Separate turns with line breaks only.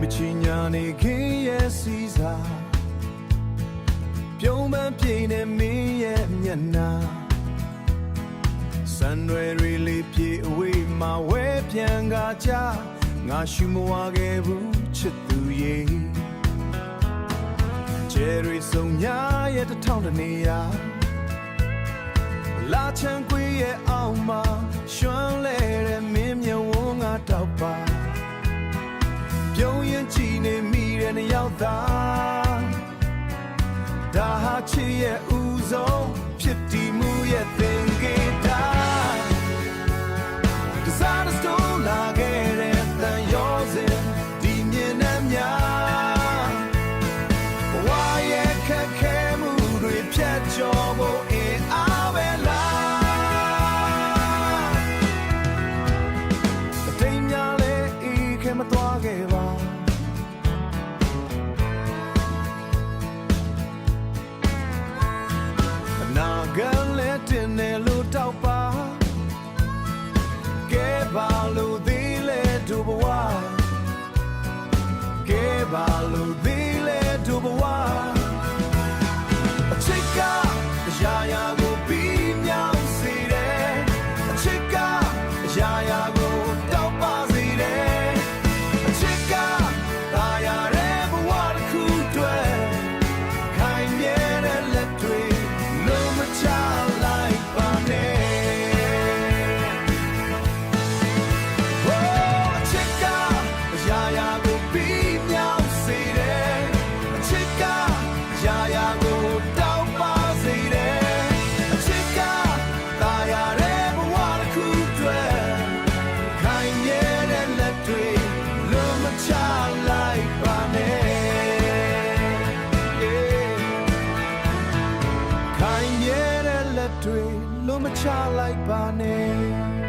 မချီညာနေခင်ရဲ့စီစာပြုံးပန်းပြင်းနေမင်းရဲ့မျက်နှာစံရွယ်ရီလေးပြေအဝေးမှာဝဲပြန်ကားကြငါရှူမဝခဲ့ဘူးချစ်သူရဲ့ကျယ်ရီစုံညာရဲ့တစ်ထောင်တနေရာလာချန်ခွေရဲ့အောက်မှာရွှမ်းလဲတဲ့မင်းမျက်ဝန်းကတောက်ပါပြုံးရင်ကြည်နေမိတဲ့နှစ်ယောက်သားဒါဟာချစ်ရဲ့ဦးဆုံးဖြစ်တည်မှုရဲ့သင်္ကေတတစားတဲ့စတိုးလာခဲ့တဲ့တန်ရောစင်ဒီမြင်နှံများဘဝရဲ့ခက်ခဲမှုတွေဖြတ်ကျော်ဖို့အင်အားပဲလားအတိမ်များလဲအေးခဲမသွားခဲ့ပါနာဂန်လက်တင်နယ်လို့တောက်ပါကဲပါလို့သေးလဲဒုဘဝကဲပါလို့သေးလဲဒုဘဝအချစ်ကအရာရာကိုပြီးမြောက်စေတယ်အချစ်ကအရာရာကိုတောက်ပါစေတယ်အချစ်ကသာယာတဲ့ဘဝတစ်ခုတွေ့ခိုင်မြဲတဲ့လက်တွေလုံးမချလိုက်ပါနဲ့အချစ်ကအရာရာကိုပြီးမြောက်စေတယ်အချစ်ကအရာရာကိုတောက်ပါစေတယ်အချစ်ကသာယာတဲ့ဘဝတစ်ခုတွေ့ခိုင်မြဲတဲ့လက်တွေလုံးမချလိုက်ပါနဲ့ခိုင်မြဲတဲ့လက်တွေလုံးမချလိုက်ပါနဲ့